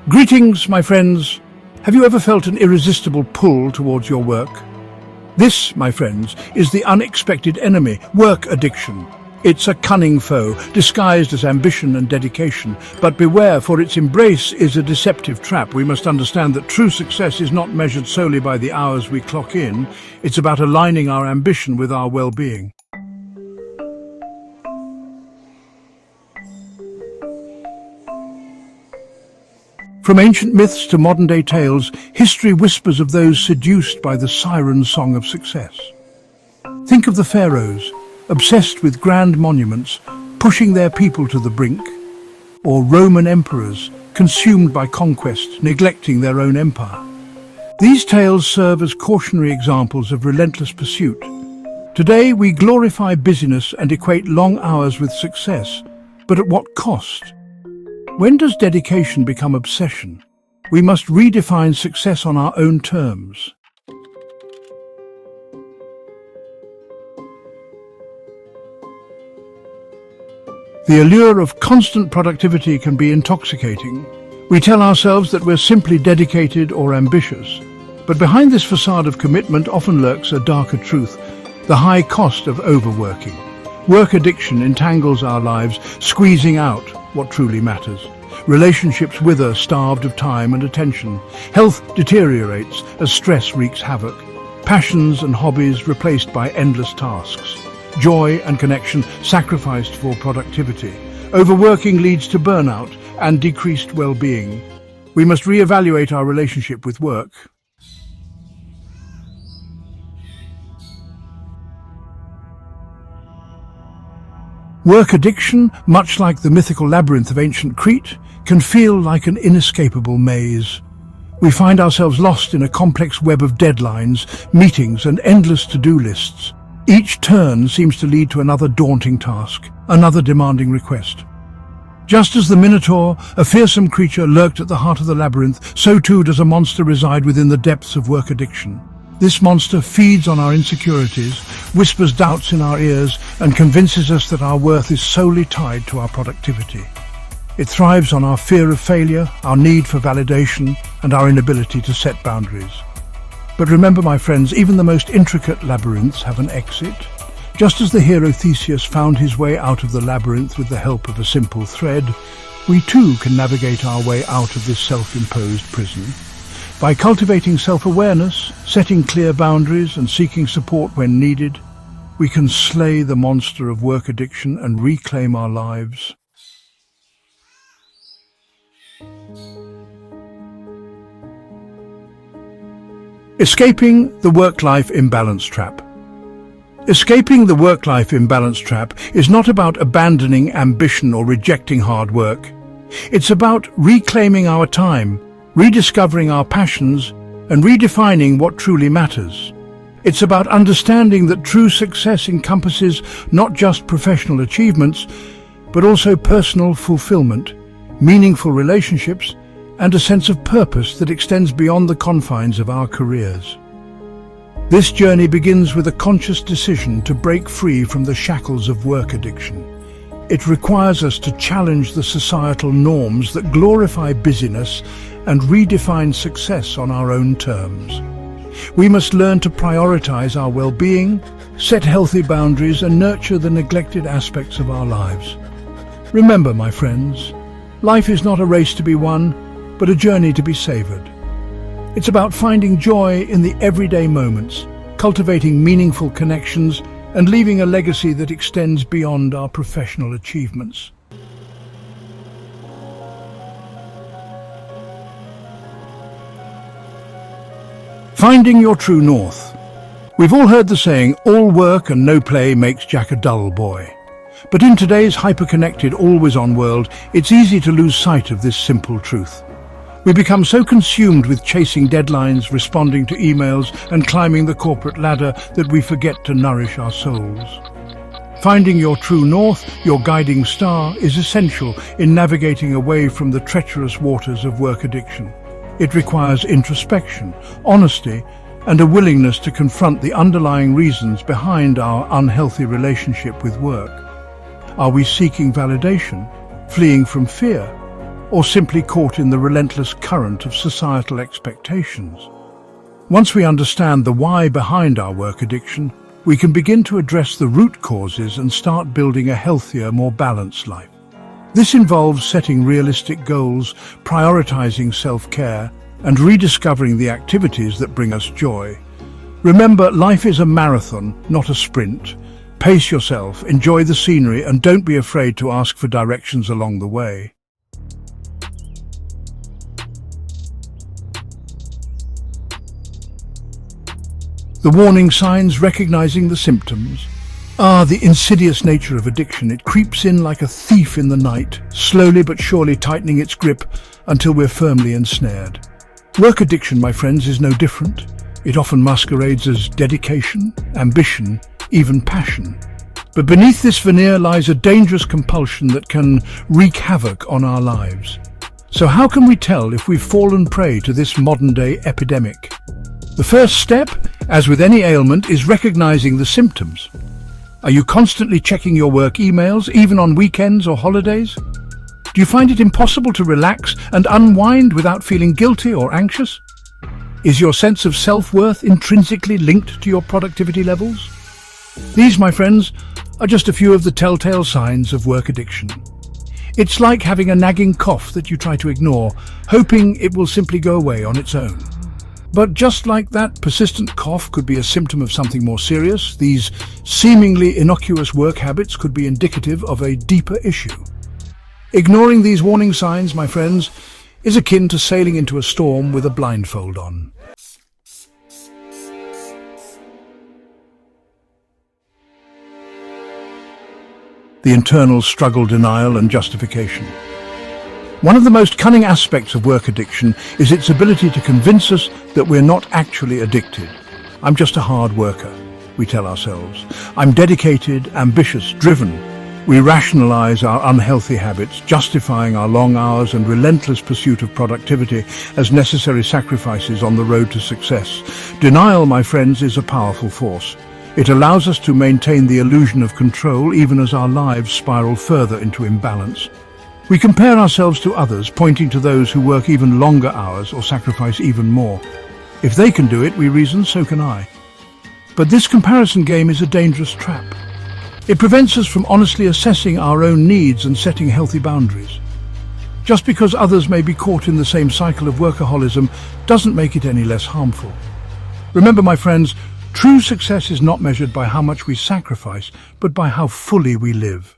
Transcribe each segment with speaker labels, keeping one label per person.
Speaker 1: Greetings, my friends. Have you ever felt an irresistible pull towards your work? This, my friends, is the unexpected enemy, work addiction. It's a cunning foe, disguised as ambition and dedication. But beware, for its embrace is a deceptive trap. We must understand that true success is not measured solely by the hours we clock in. It's about aligning our ambition with our well-being. From ancient myths to modern-day tales, history whispers of those seduced by the siren song of success. Think of the pharaohs, obsessed with grand monuments, pushing their people to the brink, or Roman emperors, consumed by conquest, neglecting their own empire. These tales serve as cautionary examples of relentless pursuit. Today, we glorify busyness and equate long hours with success, but at what cost? When does dedication become obsession? We must redefine success on our own terms. The allure of constant productivity can be intoxicating. We tell ourselves that we're simply dedicated or ambitious. But behind this facade of commitment often lurks a darker truth, the high cost of overworking. Work addiction entangles our lives, squeezing out what truly matters. Relationships wither, starved of time and attention. Health deteriorates as stress wreaks havoc. Passions and hobbies replaced by endless tasks. Joy and connection sacrificed for productivity. Overworking leads to burnout and decreased well-being. We must reevaluate our relationship with work. Work addiction, much like the mythical labyrinth of ancient Crete, can feel like an inescapable maze. We find ourselves lost in a complex web of deadlines, meetings, and endless to-do lists. Each turn seems to lead to another daunting task, another demanding request. Just as the Minotaur, a fearsome creature, lurked at the heart of the labyrinth, so too does a monster reside within the depths of work addiction. This monster feeds on our insecurities, whispers doubts in our ears, and convinces us that our worth is solely tied to our productivity. It thrives on our fear of failure, our need for validation, and our inability to set boundaries. But remember, my friends, even the most intricate labyrinths have an exit. Just as the hero Theseus found his way out of the labyrinth with the help of a simple thread, we too can navigate our way out of this self-imposed prison. By cultivating self-awareness, setting clear boundaries, and seeking support when needed, we can slay the monster of work addiction and reclaim our lives. Escaping the work-life imbalance trap. Escaping the work-life imbalance trap is not about abandoning ambition or rejecting hard work. It's about reclaiming our time, rediscovering our passions, and redefining what truly matters. It's about understanding that true success encompasses not just professional achievements, but also personal fulfillment, meaningful relationships, and a sense of purpose that extends beyond the confines of our careers. This journey begins with a conscious decision to break free from the shackles of work addiction. It requires us to challenge the societal norms that glorify busyness and redefine success on our own terms. We must learn to prioritize our well-being, set healthy boundaries, and nurture the neglected aspects of our lives. Remember, my friends, life is not a race to be won, but a journey to be savored. It's about finding joy in the everyday moments, cultivating meaningful connections, and leaving a legacy that extends beyond our professional achievements. Finding your true north. We've all heard the saying, all work and no play makes Jack a dull boy. But in today's hyper-connected, always-on world, it's easy to lose sight of this simple truth. We become so consumed with chasing deadlines, responding to emails, and climbing the corporate ladder that we forget to nourish our souls. Finding your true north, your guiding star, is essential in navigating away from the treacherous waters of work addiction. It requires introspection, honesty, and a willingness to confront the underlying reasons behind our unhealthy relationship with work. Are we seeking validation, fleeing from fear, or simply caught in the relentless current of societal expectations. Once we understand the why behind our work addiction, we can begin to address the root causes and start building a healthier, more balanced life. This involves setting realistic goals, prioritizing self-care, and rediscovering the activities that bring us joy. Remember, life is a marathon, not a sprint. Pace yourself, enjoy the scenery, and don't be afraid to ask for directions along the way. The warning signs, recognizing the symptoms. The insidious nature of addiction. It creeps in like a thief in the night, slowly but surely tightening its grip until we're firmly ensnared. Work addiction, my friends, is no different. It often masquerades as dedication, ambition, even passion. But beneath this veneer lies a dangerous compulsion that can wreak havoc on our lives. So how can we tell if we've fallen prey to this modern-day epidemic? The first step, as with any ailment, is recognizing the symptoms. Are you constantly checking your work emails, even on weekends or holidays? Do you find it impossible to relax and unwind without feeling guilty or anxious? Is your sense of self-worth intrinsically linked to your productivity levels? These, my friends, are just a few of the telltale signs of work addiction. It's like having a nagging cough that you try to ignore, hoping it will simply go away on its own. But just like that persistent cough could be a symptom of something more serious, these seemingly innocuous work habits could be indicative of a deeper issue. Ignoring these warning signs, my friends, is akin to sailing into a storm with a blindfold on. The internal struggle, denial, and justification. One of the most cunning aspects of work addiction is its ability to convince us that we're not actually addicted. I'm just a hard worker, we tell ourselves. I'm dedicated, ambitious, driven. We rationalize our unhealthy habits, justifying our long hours and relentless pursuit of productivity as necessary sacrifices on the road to success. Denial, my friends, is a powerful force. It allows us to maintain the illusion of control even as our lives spiral further into imbalance. We compare ourselves to others, pointing to those who work even longer hours or sacrifice even more. If they can do it, we reason, so can I. But this comparison game is a dangerous trap. It prevents us from honestly assessing our own needs and setting healthy boundaries. Just because others may be caught in the same cycle of workaholism doesn't make it any less harmful. Remember, my friends, true success is not measured by how much we sacrifice, but by how fully we live.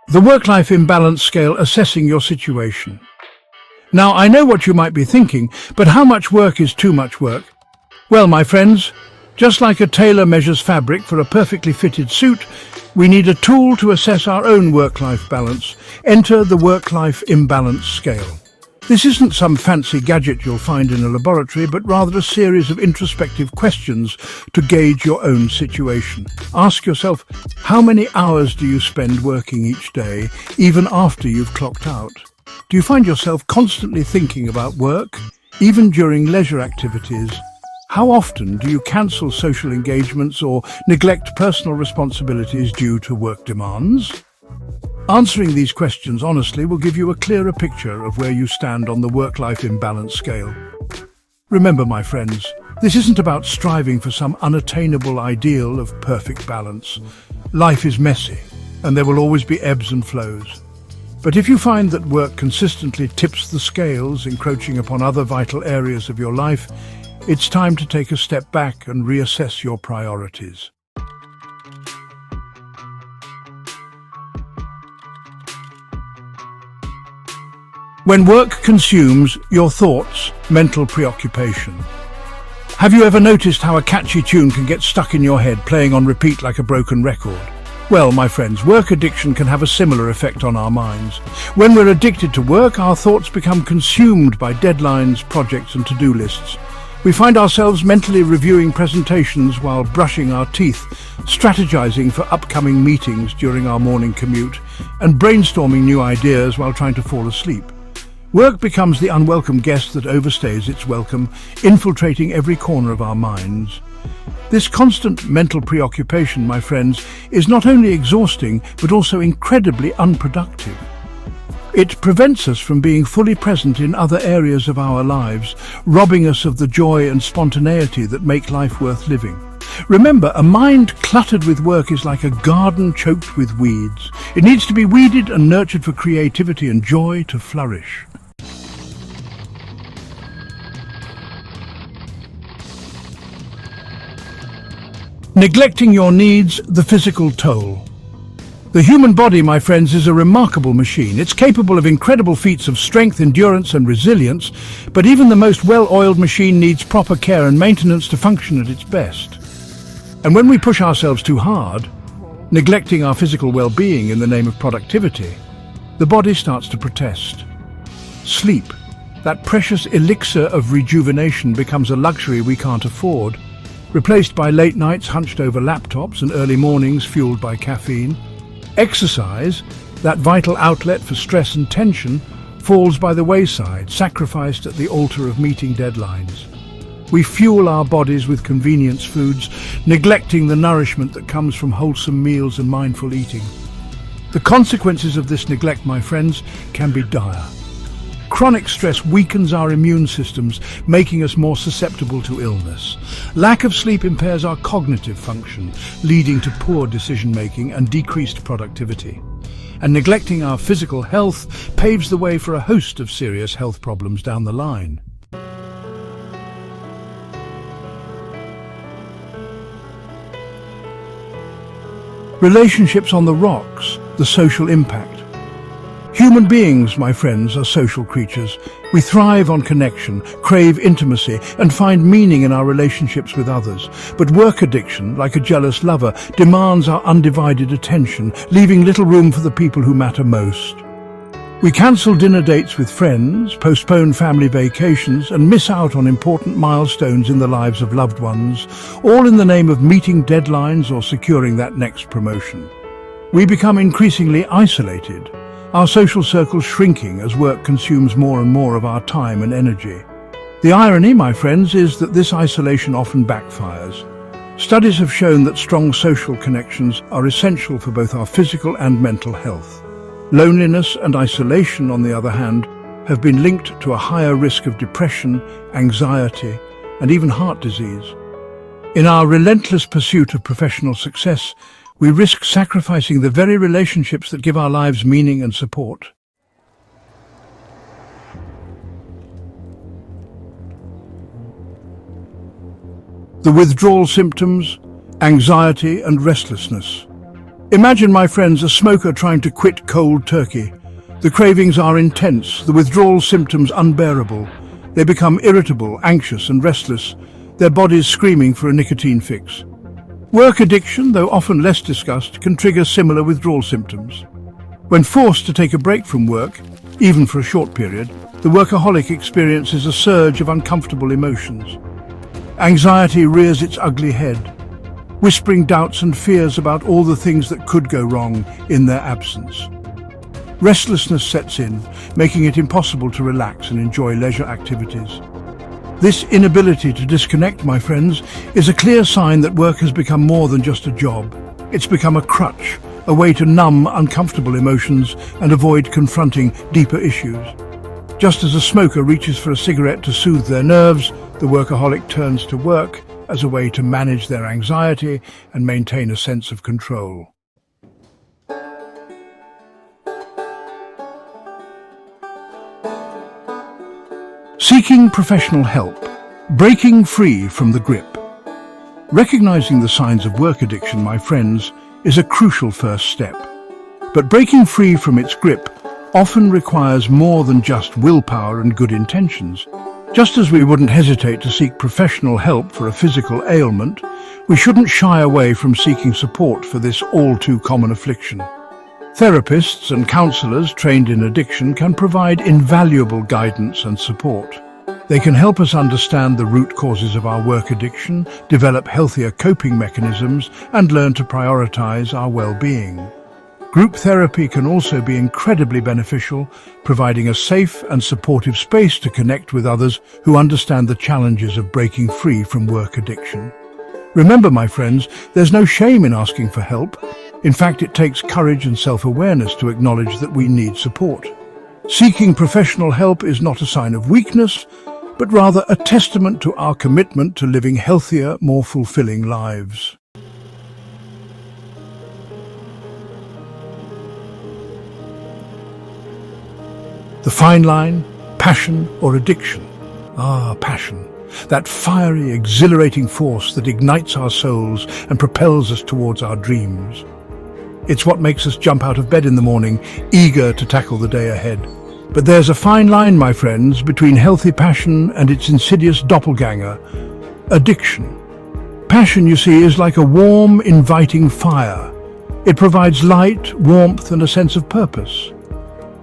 Speaker 1: The work-life imbalance scale, assessing your situation. Now, I know what you might be thinking, but how much work is too much work? Well, my friends, just like a tailor measures fabric for a perfectly fitted suit, we need a tool to assess our own work-life balance. Enter the work-life imbalance scale. This isn't some fancy gadget you'll find in a laboratory, but rather a series of introspective questions to gauge your own situation. Ask yourself, how many hours do you spend working each day, even after you've clocked out? Do you find yourself constantly thinking about work, even during leisure activities? How often do you cancel social engagements or neglect personal responsibilities due to work demands? Answering these questions honestly will give you a clearer picture of where you stand on the work-life imbalance scale. Remember, my friends, this isn't about striving for some unattainable ideal of perfect balance. Life is messy, and there will always be ebbs and flows. But if you find that work consistently tips the scales, encroaching upon other vital areas of your life, it's time to take a step back and reassess your priorities. When work consumes your thoughts, mental preoccupation. Have you ever noticed how a catchy tune can get stuck in your head, playing on repeat like a broken record? Well, my friends, work addiction can have a similar effect on our minds. When we're addicted to work, our thoughts become consumed by deadlines, projects, and to-do lists. We find ourselves mentally reviewing presentations while brushing our teeth, strategizing for upcoming meetings during our morning commute, and brainstorming new ideas while trying to fall asleep. Work becomes the unwelcome guest that overstays its welcome, infiltrating every corner of our minds. This constant mental preoccupation, my friends, is not only exhausting, but also incredibly unproductive. It prevents us from being fully present in other areas of our lives, robbing us of the joy and spontaneity that make life worth living. Remember, a mind cluttered with work is like a garden choked with weeds. It needs to be weeded and nurtured for creativity and joy to flourish. Neglecting your needs, the physical toll. The human body, my friends, is a remarkable machine. It's capable of incredible feats of strength, endurance and resilience, but even the most well-oiled machine needs proper care and maintenance to function at its best. And when we push ourselves too hard, neglecting our physical well-being in the name of productivity, the body starts to protest. Sleep, that precious elixir of rejuvenation, becomes a luxury we can't afford, replaced by late nights hunched over laptops and early mornings fueled by caffeine. Exercise, that vital outlet for stress and tension, falls by the wayside, sacrificed at the altar of meeting deadlines. We fuel our bodies with convenience foods, neglecting the nourishment that comes from wholesome meals and mindful eating. The consequences of this neglect, my friends, can be dire. Chronic stress weakens our immune systems, making us more susceptible to illness. Lack of sleep impairs our cognitive function, leading to poor decision-making and decreased productivity. And neglecting our physical health paves the way for a host of serious health problems down the line. Relationships on the rocks, the social impact. Human beings, my friends, are social creatures. We thrive on connection, crave intimacy, and find meaning in our relationships with others. But work addiction, like a jealous lover, demands our undivided attention, leaving little room for the people who matter most. We cancel dinner dates with friends, postpone family vacations, and miss out on important milestones in the lives of loved ones, all in the name of meeting deadlines or securing that next promotion. We become increasingly isolated, our social circles shrinking as work consumes more and more of our time and energy. The irony, my friends, is that this isolation often backfires. Studies have shown that strong social connections are essential for both our physical and mental health. Loneliness and isolation, on the other hand, have been linked to a higher risk of depression, anxiety, and even heart disease. In our relentless pursuit of professional success, we risk sacrificing the very relationships that give our lives meaning and support. The withdrawal symptoms, anxiety and restlessness. Imagine, my friends, a smoker trying to quit cold turkey. The cravings are intense, the withdrawal symptoms unbearable. They become irritable, anxious and restless, their bodies screaming for a nicotine fix. Work addiction, though often less discussed, can trigger similar withdrawal symptoms. When forced to take a break from work, even for a short period, the workaholic experiences a surge of uncomfortable emotions. Anxiety rears its ugly head, whispering doubts and fears about all the things that could go wrong in their absence. Restlessness sets in, making it impossible to relax and enjoy leisure activities. This inability to disconnect, my friends, is a clear sign that work has become more than just a job. It's become a crutch, a way to numb uncomfortable emotions and avoid confronting deeper issues. Just as a smoker reaches for a cigarette to soothe their nerves, the workaholic turns to work as a way to manage their anxiety and maintain a sense of control. Seeking professional help, breaking free from the grip. Recognizing the signs of work addiction, my friends, is a crucial first step. But breaking free from its grip often requires more than just willpower and good intentions. Just as we wouldn't hesitate to seek professional help for a physical ailment, we shouldn't shy away from seeking support for this all-too-common affliction. Therapists and counselors trained in addiction can provide invaluable guidance and support. They can help us understand the root causes of our work addiction, develop healthier coping mechanisms, and learn to prioritize our well-being. Group therapy can also be incredibly beneficial, providing a safe and supportive space to connect with others who understand the challenges of breaking free from work addiction. Remember, my friends, there's no shame in asking for help. In fact, it takes courage and self-awareness to acknowledge that we need support. Seeking professional help is not a sign of weakness, but rather a testament to our commitment to living healthier, more fulfilling lives. The fine line, passion or addiction. Passion. That fiery, exhilarating force that ignites our souls and propels us towards our dreams. It's what makes us jump out of bed in the morning, eager to tackle the day ahead. But there's a fine line, my friends, between healthy passion and its insidious doppelganger, addiction. Passion, you see, is like a warm, inviting fire. It provides light, warmth, and a sense of purpose.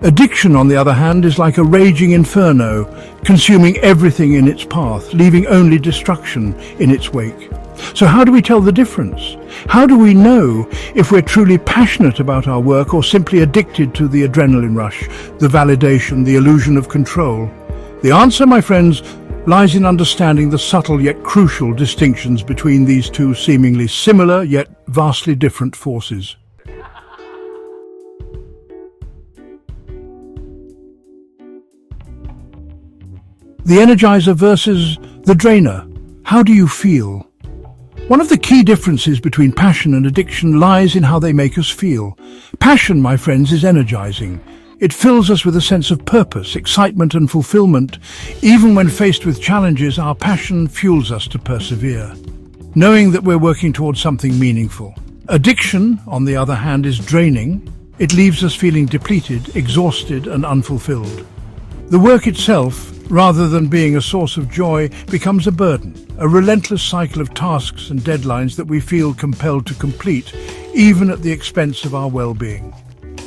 Speaker 1: Addiction, on the other hand, is like a raging inferno, consuming everything in its path, leaving only destruction in its wake. So how do we tell the difference? How do we know if we're truly passionate about our work or simply addicted to the adrenaline rush, the validation, the illusion of control? The answer, my friends, lies in understanding the subtle yet crucial distinctions between these two seemingly similar yet vastly different forces. The energizer versus the drainer. How do you feel? One of the key differences between passion and addiction lies in how they make us feel. Passion, my friends, is energizing. It fills us with a sense of purpose, excitement and fulfillment. Even when faced with challenges, our passion fuels us to persevere, knowing that we're working towards something meaningful. Addiction, on the other hand, is draining. It leaves us feeling depleted, exhausted and unfulfilled. The work itself, rather than being a source of joy, becomes a burden, a relentless cycle of tasks and deadlines that we feel compelled to complete, even at the expense of our well-being.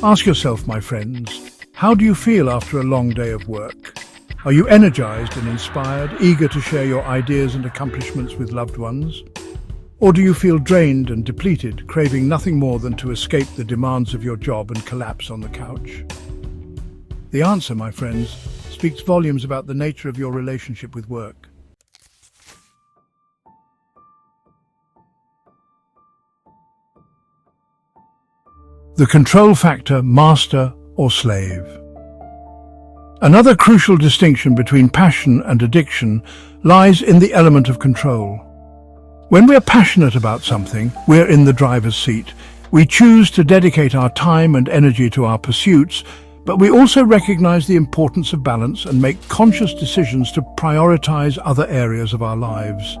Speaker 1: Ask yourself, my friends, how do you feel after a long day of work? Are you energized and inspired, eager to share your ideas and accomplishments with loved ones? Or do you feel drained and depleted, craving nothing more than to escape the demands of your job and collapse on the couch? The answer, my friends, speaks volumes about the nature of your relationship with work. The control factor, master or slave. Another crucial distinction between passion and addiction lies in the element of control. When we're passionate about something, we're in the driver's seat. We choose to dedicate our time and energy to our pursuits, but we also recognize the importance of balance and make conscious decisions to prioritize other areas of our lives.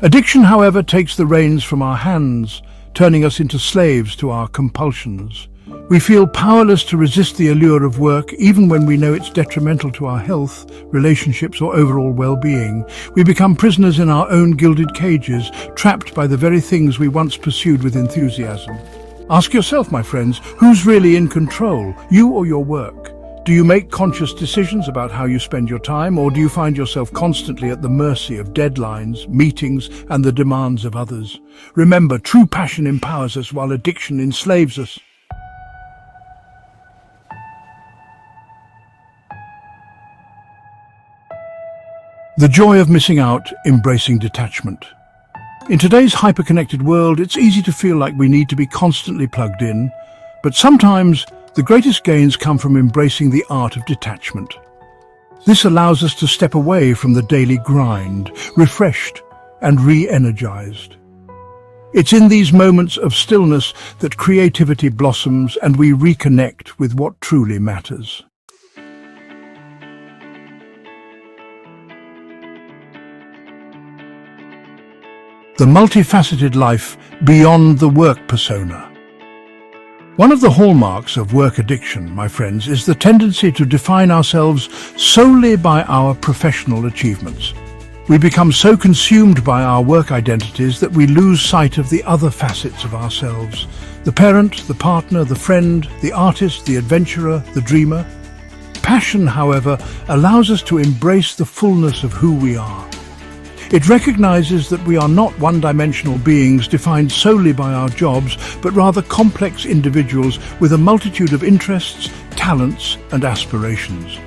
Speaker 1: Addiction, however, takes the reins from our hands, turning us into slaves to our compulsions. We feel powerless to resist the allure of work, even when we know it's detrimental to our health, relationships, or overall well-being. We become prisoners in our own gilded cages, trapped by the very things we once pursued with enthusiasm. Ask yourself, my friends, who's really in control, you or your work? Do you make conscious decisions about how you spend your time, or do you find yourself constantly at the mercy of deadlines, meetings, and the demands of others? Remember, true passion empowers us while addiction enslaves us. The joy of missing out, embracing detachment. In today's hyper-connected world, it's easy to feel like we need to be constantly plugged in, but sometimes the greatest gains come from embracing the art of detachment. This allows us to step away from the daily grind, refreshed and re-energized. It's in these moments of stillness that creativity blossoms and we reconnect with what truly matters. The multifaceted life beyond the work persona. One of the hallmarks of work addiction, my friends, is the tendency to define ourselves solely by our professional achievements. We become so consumed by our work identities that we lose sight of the other facets of ourselves. The parent, the partner, the friend, the artist, the adventurer, the dreamer. Passion, however, allows us to embrace the fullness of who we are. It recognizes that we are not one-dimensional beings defined solely by our jobs, but rather complex individuals with a multitude of interests, talents, and aspirations.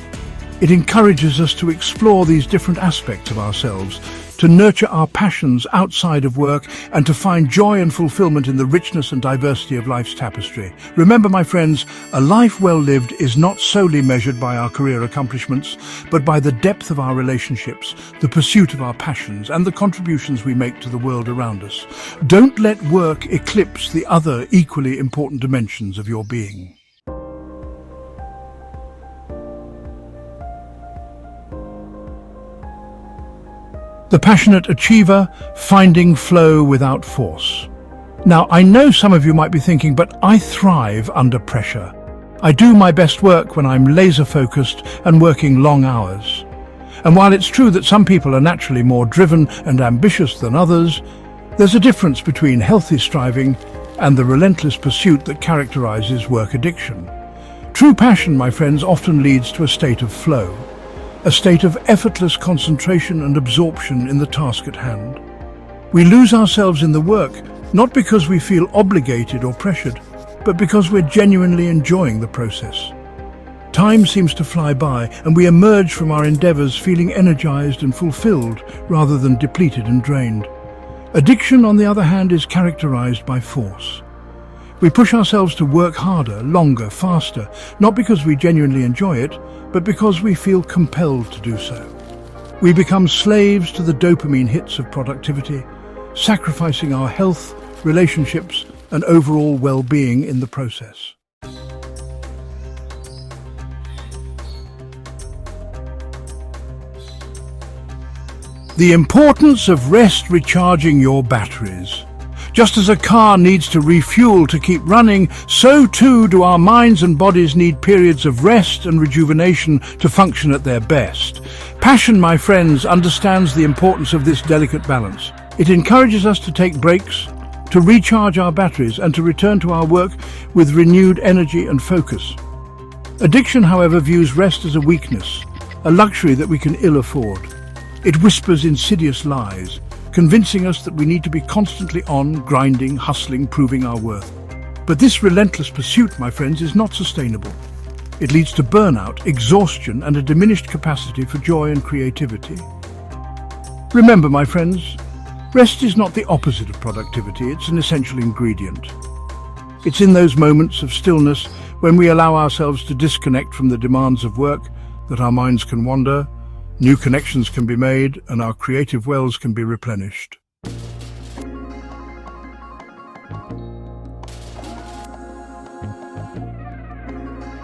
Speaker 1: It encourages us to explore these different aspects of ourselves, to nurture our passions outside of work, and to find joy and fulfillment in the richness and diversity of life's tapestry. Remember, my friends, a life well lived is not solely measured by our career accomplishments, but by the depth of our relationships, the pursuit of our passions, and the contributions we make to the world around us. Don't let work eclipse the other equally important dimensions of your being. The passionate achiever, finding flow without force. Now, I know some of you might be thinking, but I thrive under pressure. I do my best work when I'm laser-focused and working long hours. And while it's true that some people are naturally more driven and ambitious than others, there's a difference between healthy striving and the relentless pursuit that characterizes work addiction. True passion, my friends, often leads to a state of flow, a state of effortless concentration and absorption in the task at hand. We lose ourselves in the work, not because we feel obligated or pressured, but because we're genuinely enjoying the process. Time seems to fly by, and we emerge from our endeavors feeling energized and fulfilled rather than depleted and drained. Addiction, on the other hand, is characterized by force. We push ourselves to work harder, longer, faster, not because we genuinely enjoy it, but because we feel compelled to do so. We become slaves to the dopamine hits of productivity, sacrificing our health, relationships, and overall well-being in the process. The importance of rest recharging your batteries. Just as a car needs to refuel to keep running, so too do our minds and bodies need periods of rest and rejuvenation to function at their best. Passion, my friends, understands the importance of this delicate balance. It encourages us to take breaks, to recharge our batteries, and to return to our work with renewed energy and focus. Addiction, however, views rest as a weakness, a luxury that we can ill afford. It whispers insidious lies, convincing us that we need to be constantly on, grinding, hustling, proving our worth. But this relentless pursuit, my friends, is not sustainable. It leads to burnout, exhaustion, and a diminished capacity for joy and creativity. Remember, my friends, rest is not the opposite of productivity, it's an essential ingredient. It's in those moments of stillness when we allow ourselves to disconnect from the demands of work that our minds can wander, new connections can be made, and our creative wells can be replenished.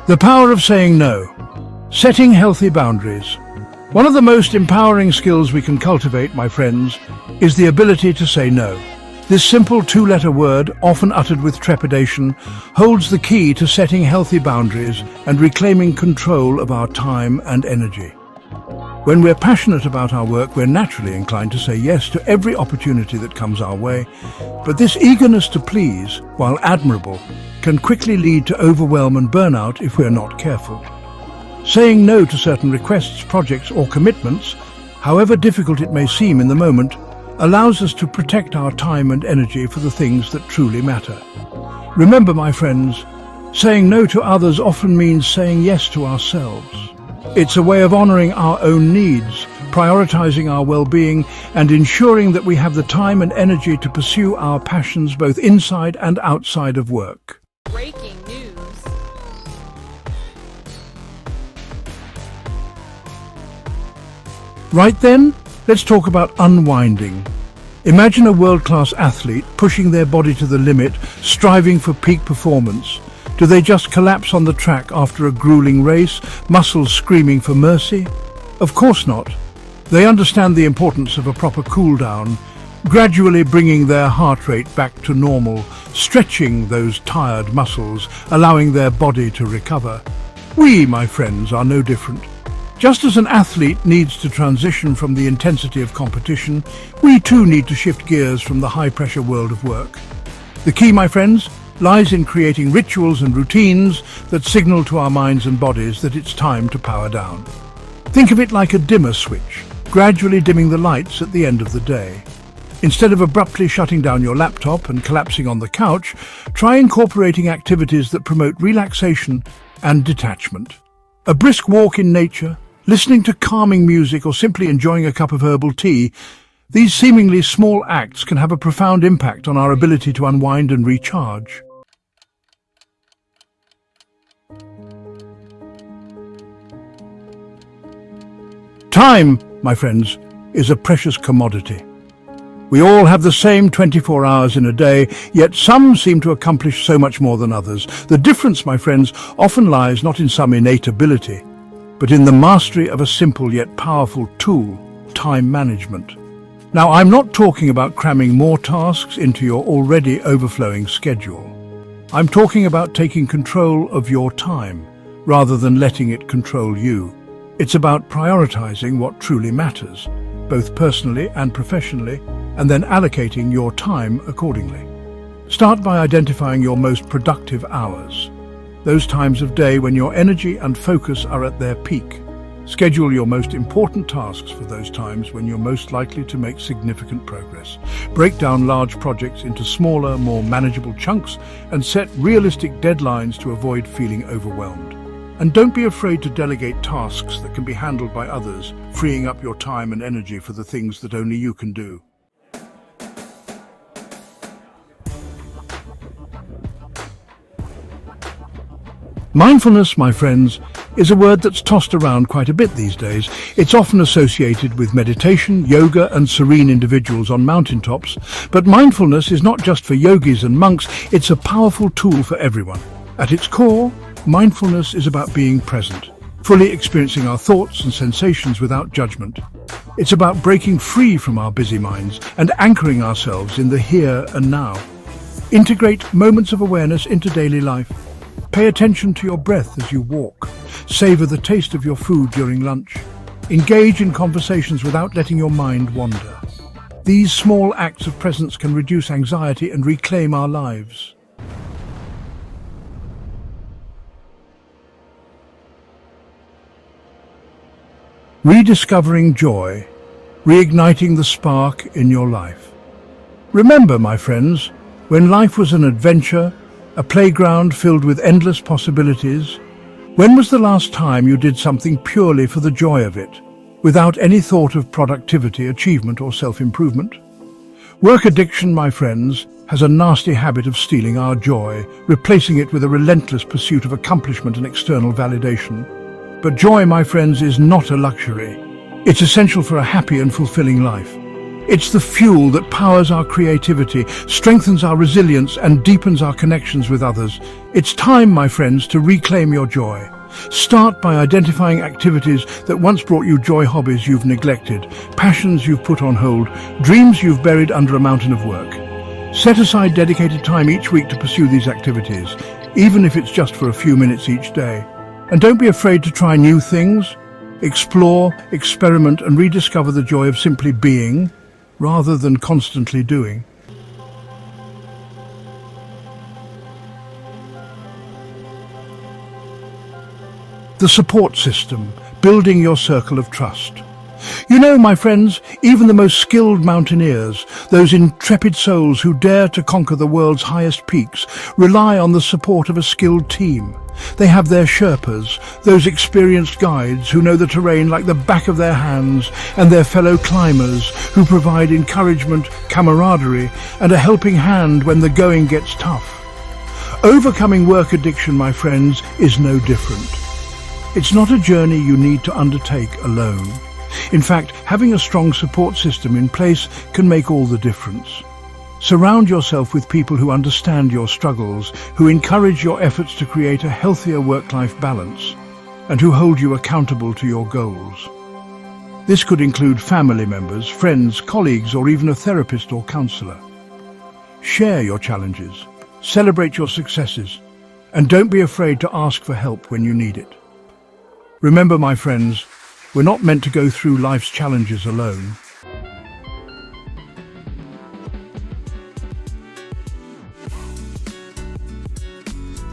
Speaker 1: The power of saying no. Setting healthy boundaries. One of the most empowering skills we can cultivate, my friends, is the ability to say no. This simple two-letter word, often uttered with trepidation, holds the key to setting healthy boundaries and reclaiming control of our time and energy. When we're passionate about our work, we're naturally inclined to say yes to every opportunity that comes our way. But this eagerness to please, while admirable, can quickly lead to overwhelm and burnout if we're not careful. Saying no to certain requests, projects, or commitments, however difficult it may seem in the moment, allows us to protect our time and energy for the things that truly matter. Remember, my friends, saying no to others often means saying yes to ourselves. It's a way of honoring our own needs, prioritizing our well-being, and ensuring that we have the time and energy to pursue our passions both inside and outside of work.
Speaker 2: Breaking news.
Speaker 1: Right then, let's talk about unwinding. Imagine a world-class athlete pushing their body to the limit, striving for peak performance. Do they just collapse on the track after a grueling race, muscles screaming for mercy? Of course not. They understand the importance of a proper cool-down, gradually bringing their heart rate back to normal, stretching those tired muscles, allowing their body to recover. We, my friends, are no different. Just as an athlete needs to transition from the intensity of competition, we too need to shift gears from the high-pressure world of work. The key, my friends, lies in creating rituals and routines that signal to our minds and bodies that it's time to power down. Think of it like a dimmer switch. gradually dimming the lights at the end of the day. Instead of abruptly shutting down your laptop and collapsing on the couch, try incorporating activities that promote relaxation and detachment. A brisk walk in nature, listening to calming music, or simply enjoying a cup of herbal tea, these seemingly small acts can have a profound impact on our ability to unwind and recharge. Time, my friends, is a precious commodity. We all have the same 24 hours in a day, yet some seem to accomplish so much more than others. The difference, my friends, often lies not in some innate ability, but in the mastery of a simple yet powerful tool, time management. Now, I'm not talking about cramming more tasks into your already overflowing schedule. I'm talking about taking control of your time, rather than letting it control you. It's about prioritizing what truly matters, both personally and professionally, and then allocating your time accordingly. Start by identifying your most productive hours, those times of day when your energy and focus are at their peak. Schedule your most important tasks for those times when you're most likely to make significant progress. Break down large projects into smaller, more manageable chunks and set realistic deadlines to avoid feeling overwhelmed. And don't be afraid to delegate tasks that can be handled by others, freeing up your time and energy for the things that only you can do. Mindfulness, my friends, is a word that's tossed around quite a bit these days. It's often associated with meditation, yoga, and serene individuals on mountaintops. But mindfulness is not just for yogis and monks, it's a powerful tool for everyone. At its core, mindfulness is about being present, fully experiencing our thoughts and sensations without judgment. It's about breaking free from our busy minds and anchoring ourselves in the here and now. Integrate moments of awareness into daily life. Pay attention to your breath as you walk. Savor the taste of your food during lunch. Engage in conversations without letting your mind wander. These small acts of presence can reduce anxiety and reclaim our lives. Rediscovering joy, reigniting the spark in your life. Remember, my friends, when life was an adventure, a playground filled with endless possibilities, when was the last time you did something purely for the joy of it, without any thought of productivity, achievement, or self-improvement? Work addiction, my friends, has a nasty habit of stealing our joy, replacing it with a relentless pursuit of accomplishment and external validation. But joy, my friends, is not a luxury. It's essential for a happy and fulfilling life. It's the fuel that powers our creativity, strengthens our resilience, and deepens our connections with others. It's time, my friends, to reclaim your joy. Start by identifying activities that once brought you joy, hobbies you've neglected, passions you've put on hold, dreams you've buried under a mountain of work. Set aside dedicated time each week to pursue these activities, even if it's just for a few minutes each day. And don't be afraid to try new things. Explore, experiment, and rediscover the joy of simply being, rather than constantly doing. The support system, building your circle of trust. You know, my friends, even the most skilled mountaineers, those intrepid souls who dare to conquer the world's highest peaks, rely on the support of a skilled team. They have their Sherpas, those experienced guides who know the terrain like the back of their hands, and their fellow climbers who provide encouragement, camaraderie, and a helping hand when the going gets tough. Overcoming work addiction, my friends, is no different. It's not a journey you need to undertake alone. In fact, having a strong support system in place can make all the difference. Surround yourself with people who understand your struggles, who encourage your efforts to create a healthier work-life balance, and who hold you accountable to your goals. This could include family members, friends, colleagues, or even a therapist or counselor. Share your challenges, celebrate your successes, and don't be afraid to ask for help when you need it. Remember, my friends, we're not meant to go through life's challenges alone.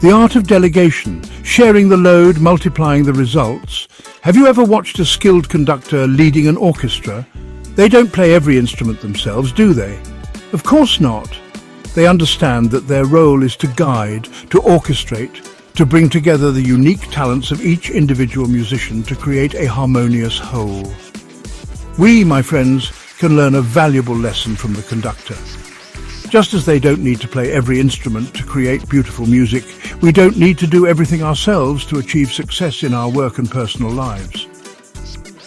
Speaker 1: The art of delegation, sharing the load, multiplying the results, Have you ever watched a skilled conductor leading an orchestra? They don't play every instrument themselves, do they? Of course not. They understand that their role is to guide, to orchestrate, to bring together the unique talents of each individual musician to create a harmonious whole. We, my friends, can learn a valuable lesson from the conductor. Just as they don't need to play every instrument to create beautiful music, we don't need to do everything ourselves to achieve success in our work and personal lives.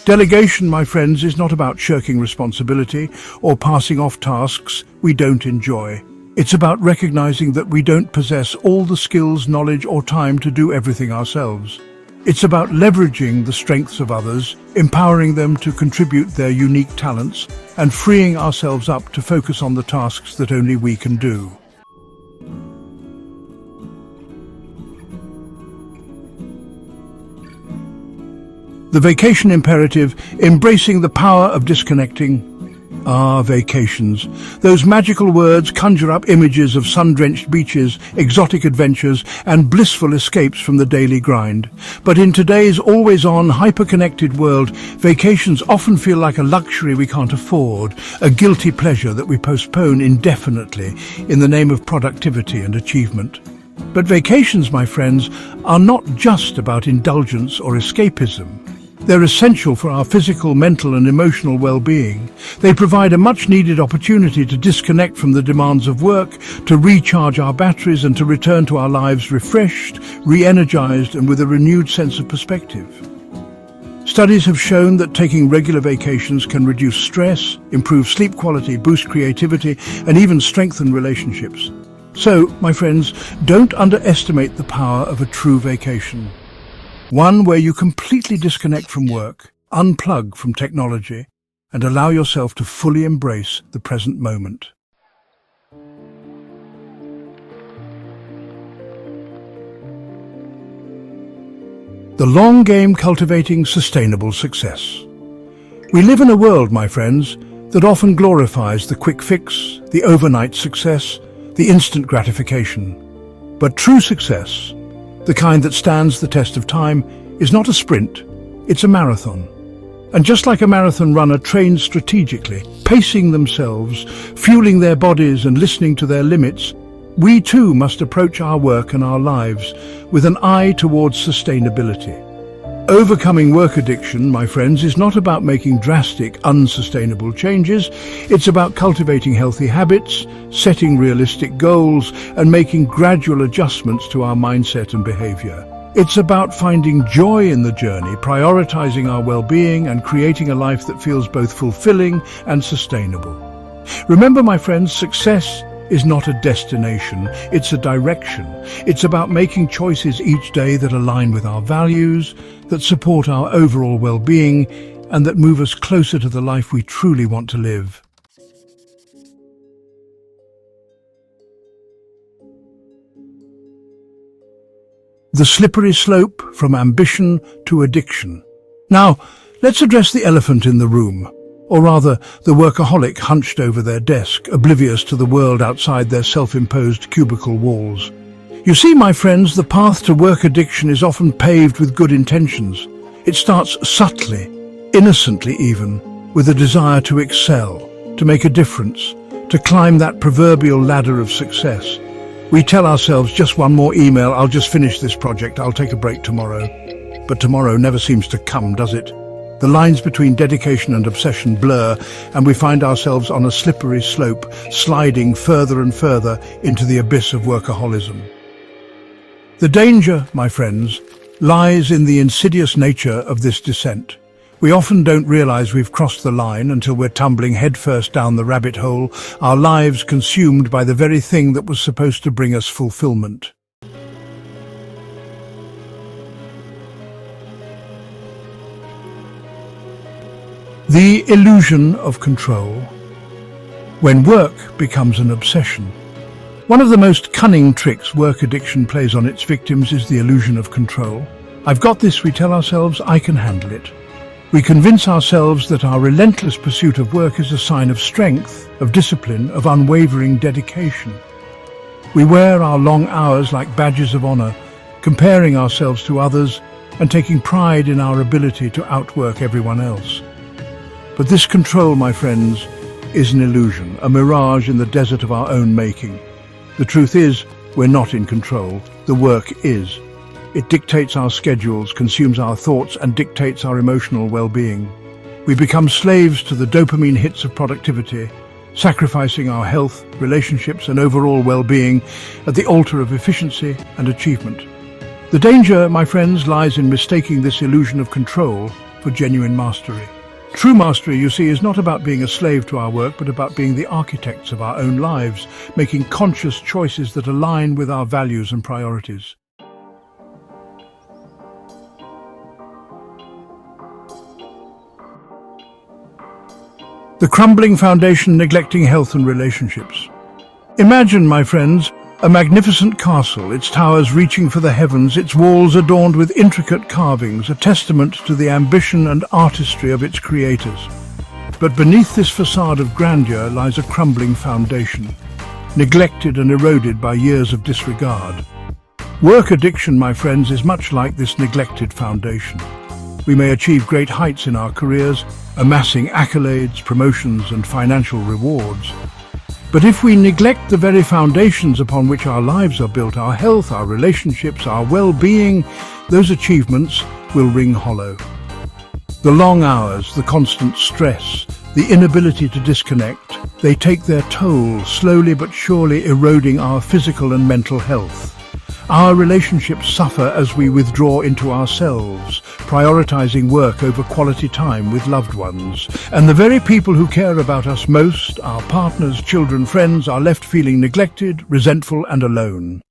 Speaker 1: Delegation, my friends, is not about shirking responsibility or passing off tasks we don't enjoy. It's about recognizing that we don't possess all the skills, knowledge, or time to do everything ourselves. It's about leveraging the strengths of others, empowering them to contribute their unique talents, and freeing ourselves up to focus on the tasks that only we can do. The vacation imperative, embracing the power of disconnecting. Vacations. Those magical words conjure up images of sun-drenched beaches, exotic adventures, and blissful escapes from the daily grind. But in today's always-on, hyper-connected world, vacations often feel like a luxury we can't afford, a guilty pleasure that we postpone indefinitely in the name of productivity and achievement. But vacations, my friends, are not just about indulgence or escapism. They're essential for our physical, mental and emotional well-being. They provide a much-needed opportunity to disconnect from the demands of work, to recharge our batteries and to return to our lives refreshed, re-energized and with a renewed sense of perspective. Studies have shown that taking regular vacations can reduce stress, improve sleep quality, boost creativity and even strengthen relationships. So, my friends, don't underestimate the power of a true vacation. One where you completely disconnect from work, unplug from technology, and allow yourself to fully embrace the present moment. The long game cultivating sustainable success. We live in a world, my friends, that often glorifies the quick fix, the overnight success, the instant gratification. But true success, the kind that stands the test of time, is not a sprint, it's a marathon. And just like a marathon runner trains strategically, pacing themselves, fueling their bodies and listening to their limits, we too must approach our work and our lives with an eye towards sustainability. Overcoming work addiction, my friends, is not about making drastic, unsustainable changes. It's about cultivating healthy habits, setting realistic goals, and making gradual adjustments to our mindset and behavior. It's about finding joy in the journey, prioritizing our well-being, and creating a life that feels both fulfilling and sustainable. Remember, my friends, success is not a destination, it's a direction. It's about making choices each day that align with our values, that support our overall well-being, and that move us closer to the life we truly want to live. The slippery slope from ambition to addiction. Now, let's address the elephant in the room. Or rather, the workaholic hunched over their desk, oblivious to the world outside their self-imposed cubicle walls. You see, my friends, the path to work addiction is often paved with good intentions. It starts subtly, innocently even, with a desire to excel, to make a difference, to climb that proverbial ladder of success. We tell ourselves, just one more email, I'll just finish this project, I'll take a break tomorrow. But tomorrow never seems to come, does it? The lines between dedication and obsession blur, and we find ourselves on a slippery slope, sliding further and further into the abyss of workaholism. The danger, my friends, lies in the insidious nature of this descent. We often don't realize we've crossed the line until we're tumbling headfirst down the rabbit hole, our lives consumed by the very thing that was supposed to bring us fulfillment. The illusion of control. When work becomes an obsession. One of the most cunning tricks work addiction plays on its victims is the illusion of control. I've got this, we tell ourselves, I can handle it. We convince ourselves that our relentless pursuit of work is a sign of strength, of discipline, of unwavering dedication. We wear our long hours like badges of honor, comparing ourselves to others, and taking pride in our ability to outwork everyone else. But this control, my friends, is an illusion, a mirage in the desert of our own making. The truth is, we're not in control. The work is. It dictates our schedules, consumes our thoughts, and dictates our emotional well-being. We become slaves to the dopamine hits of productivity, sacrificing our health, relationships, and overall well-being at the altar of efficiency and achievement. The danger, my friends, lies in mistaking this illusion of control for genuine mastery. True mastery, you see, is not about being a slave to our work, but about being the architects of our own lives, making conscious choices that align with our values and priorities. The crumbling foundation neglecting health and relationships. Imagine, my friends, a magnificent castle, its towers reaching for the heavens, its walls adorned with intricate carvings, a testament to the ambition and artistry of its creators. But beneath this facade of grandeur lies a crumbling foundation, neglected and eroded by years of disregard. Work addiction, my friends, is much like this neglected foundation. We may achieve great heights in our careers, amassing accolades, promotions, and financial rewards. But if we neglect the very foundations upon which our lives are built, our health, our relationships, our well-being, those achievements will ring hollow. The long hours, the constant stress, the inability to disconnect, they take their toll, slowly but surely eroding our physical and mental health. Our relationships suffer as we withdraw into ourselves, prioritizing work over quality time with loved ones. And the very people who care about us most, our partners, children, friends, are left feeling neglected, resentful, and alone.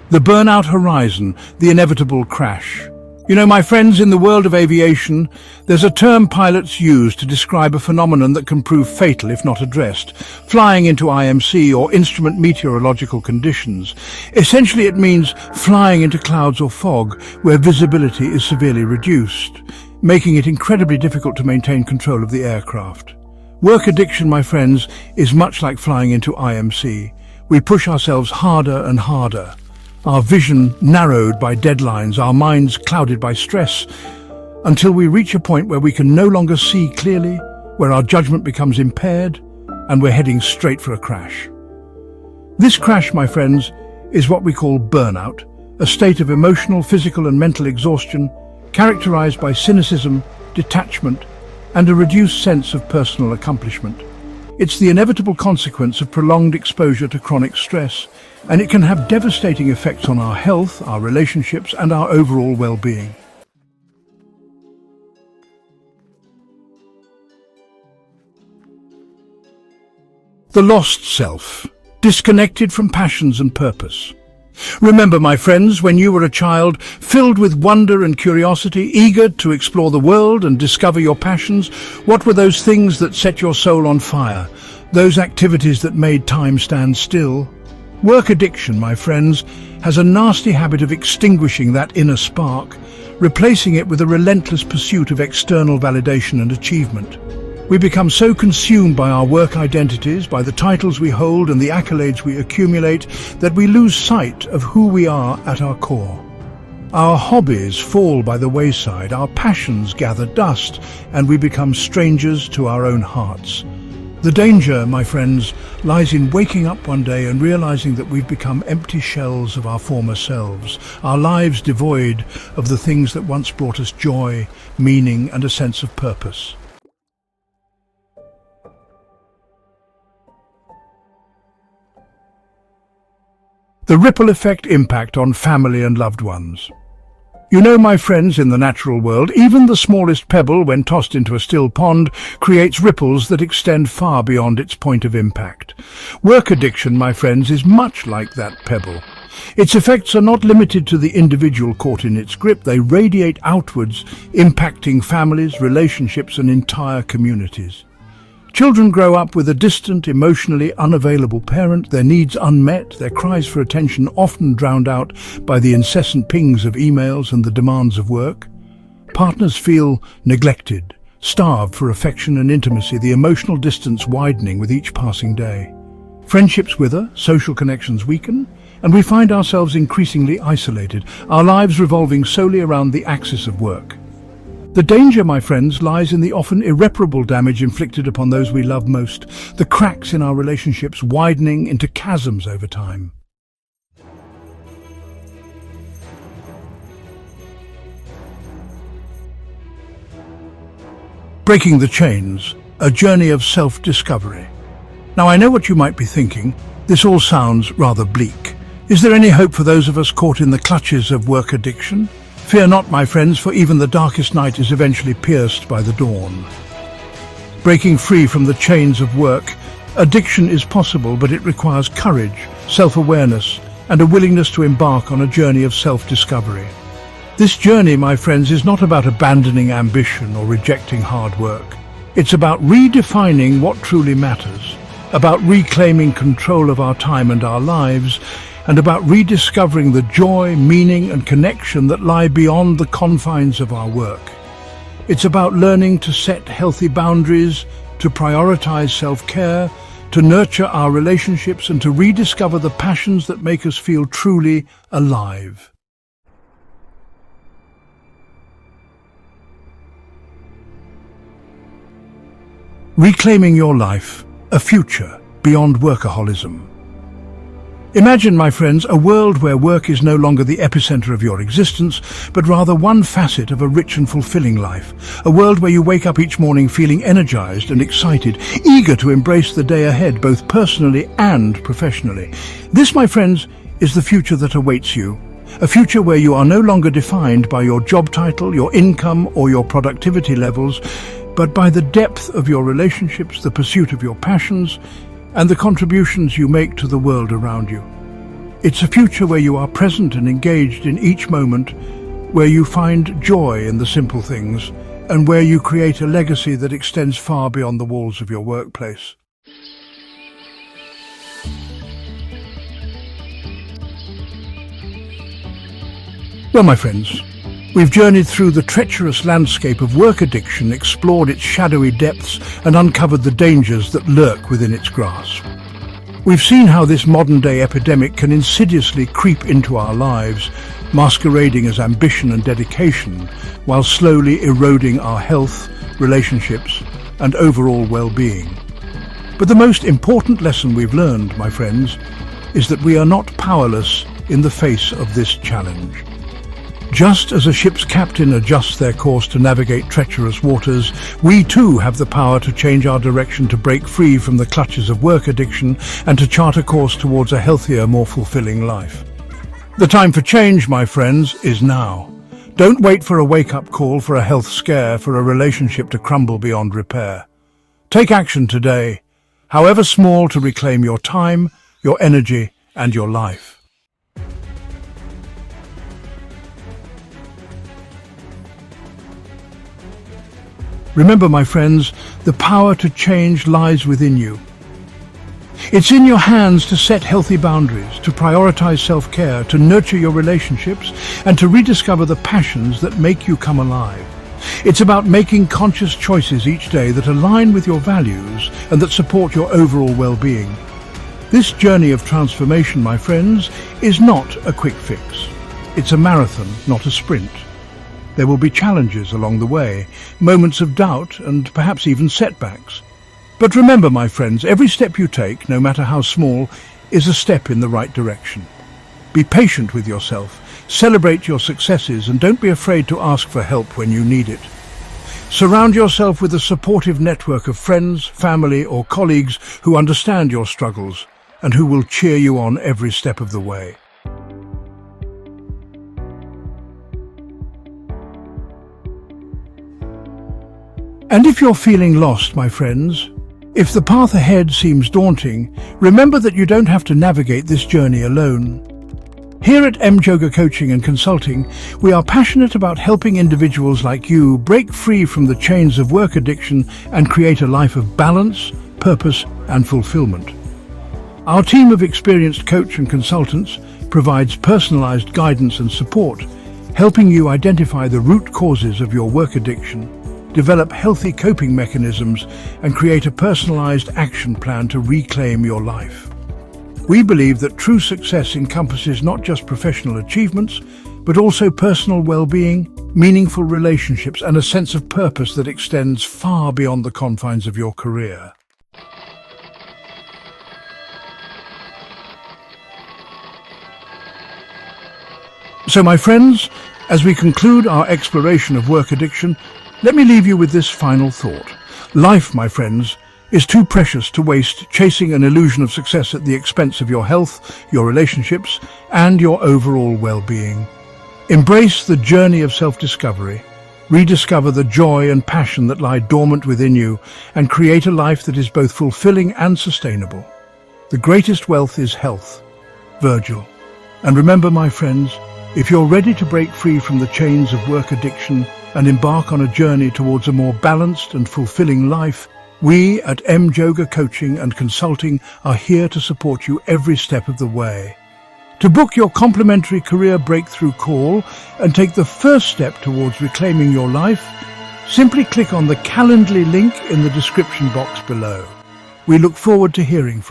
Speaker 1: The burnout horizon, the inevitable crash. You know, my friends, in the world of aviation, there's a term pilots use to describe a phenomenon that can prove fatal if not addressed: flying into IMC, or instrument meteorological conditions. Essentially, it means flying into clouds or fog where visibility is severely reduced, making it incredibly difficult to maintain control of the aircraft. Work addiction, my friends, is much like flying into IMC. We push ourselves harder and harder. Our vision narrowed by deadlines, our minds clouded by stress, until we reach a point where we can no longer see clearly, where our judgment becomes impaired, and we're heading straight for a crash. This crash, my friends, is what we call burnout, a state of emotional, physical, and mental exhaustion characterized by cynicism, detachment, and a reduced sense of personal accomplishment. It's the inevitable consequence of prolonged exposure to chronic stress, and it can have devastating effects on our health, our relationships, and our overall well-being. The lost self, disconnected from passions and purpose. Remember, my friends, when you were a child, filled with wonder and curiosity, eager to explore the world and discover your passions, what were those things that set your soul on fire? Those activities that made time stand still? Work addiction, my friends, has a nasty habit of extinguishing that inner spark, replacing it with a relentless pursuit of external validation and achievement. We become so consumed by our work identities, by the titles we hold and the accolades we accumulate, that we lose sight of who we are at our core. Our hobbies fall by the wayside, our passions gather dust, and we become strangers to our own hearts. The danger, my friends, lies in waking up one day and realizing that we've become empty shells of our former selves, our lives devoid of the things that once brought us joy, meaning, and a sense of purpose. The ripple effect impact on family and loved ones. You know, my friends, in the natural world, even the smallest pebble, when tossed into a still pond, creates ripples that extend far beyond its point of impact. Work addiction, my friends, is much like that pebble. Its effects are not limited to the individual caught in its grip. They radiate outwards, impacting families, relationships, and entire communities. Children grow up with a distant, emotionally unavailable parent, their needs unmet, their cries for attention often drowned out by the incessant pings of emails and the demands of work. Partners feel neglected, starved for affection and intimacy, the emotional distance widening with each passing day. Friendships wither, social connections weaken, and we find ourselves increasingly isolated, our lives revolving solely around the axis of work. The danger, my friends, lies in the often irreparable damage inflicted upon those we love most, the cracks in our relationships widening into chasms over time. Breaking the chains, a journey of self-discovery. Now, I know what you might be thinking. This all sounds rather bleak. Is there any hope for those of us caught in the clutches of work addiction? Fear not, my friends, for even the darkest night is eventually pierced by the dawn. Breaking free from the chains of work, addiction is possible, but it requires courage, self-awareness, and a willingness to embark on a journey of self-discovery. This journey, my friends, is not about abandoning ambition or rejecting hard work. It's about redefining what truly matters, about reclaiming control of our time and our lives, and about rediscovering the joy, meaning, and connection that lie beyond the confines of our work. It's about learning to set healthy boundaries, to prioritize self-care, to nurture our relationships, and to rediscover the passions that make us feel truly alive. Reclaiming your life, a future beyond workaholism. Imagine, my friends, a world where work is no longer the epicenter of your existence, but rather one facet of a rich and fulfilling life. A world where you wake up each morning feeling energized and excited, eager to embrace the day ahead, both personally and professionally. This, my friends, is the future that awaits you. A future where you are no longer defined by your job title, your income, or your productivity levels, but by the depth of your relationships, the pursuit of your passions, and the contributions you make to the world around you. It's a future where you are present and engaged in each moment, where you find joy in the simple things, and where you create a legacy that extends far beyond the walls of your workplace. Well, my friends, we've journeyed through the treacherous landscape of work addiction, explored its shadowy depths, and uncovered the dangers that lurk within its grasp. We've seen how this modern-day epidemic can insidiously creep into our lives, masquerading as ambition and dedication, while slowly eroding our health, relationships, and overall well-being. But the most important lesson we've learned, my friends, is that we are not powerless in the face of this challenge. Just as a ship's captain adjusts their course to navigate treacherous waters, we too have the power to change our direction, to break free from the clutches of work addiction, and to chart a course towards a healthier, more fulfilling life. The time for change, my friends, is now. Don't wait for a wake-up call, for a health scare, for a relationship to crumble beyond repair. Take action today, however small, to reclaim your time, your energy, and your life. Remember, my friends, the power to change lies within you. It's in your hands to set healthy boundaries, to prioritize self-care, to nurture your relationships, and to rediscover the passions that make you come alive. It's about making conscious choices each day that align with your values and that support your overall well-being. This journey of transformation, my friends, is not a quick fix. It's a marathon, not a sprint. There will be challenges along the way, moments of doubt and perhaps even setbacks. But remember, my friends, every step you take, no matter how small, is a step in the right direction. Be patient with yourself, celebrate your successes, and don't be afraid to ask for help when you need it. Surround yourself with a supportive network of friends, family, or colleagues who understand your struggles and who will cheer you on every step of the way. And if you're feeling lost, my friends, if the path ahead seems daunting, remember that you don't have to navigate this journey alone. Here at Yoga Coaching and Consulting, we are passionate about helping individuals like you break free from the chains of work addiction and create a life of balance, purpose, and fulfillment. Our team of experienced coach and consultants provides personalized guidance and support, helping you identify the root causes of your work addiction, develop healthy coping mechanisms, and create a personalized action plan to reclaim your life. We believe that true success encompasses not just professional achievements, but also personal well-being, meaningful relationships, and a sense of purpose that extends far beyond the confines of your career. So, my friends, as we conclude our exploration of work addiction, let me leave you with this final thought. Life, my friends, is too precious to waste chasing an illusion of success at the expense of your health, your relationships, and your overall well-being. Embrace the journey of self-discovery, rediscover the joy and passion that lie dormant within you, and create a life that is both fulfilling and sustainable. The greatest wealth is health. Virgil. And remember, my friends, if you're ready to break free from the chains of work addiction and embark on a journey towards a more balanced and fulfilling life, we at Yoga Coaching and Consulting are here to support you every step of the way. To book your complimentary career breakthrough call and take the first step towards reclaiming your life, simply click on the Calendly link in the description box below. We look forward to hearing from you.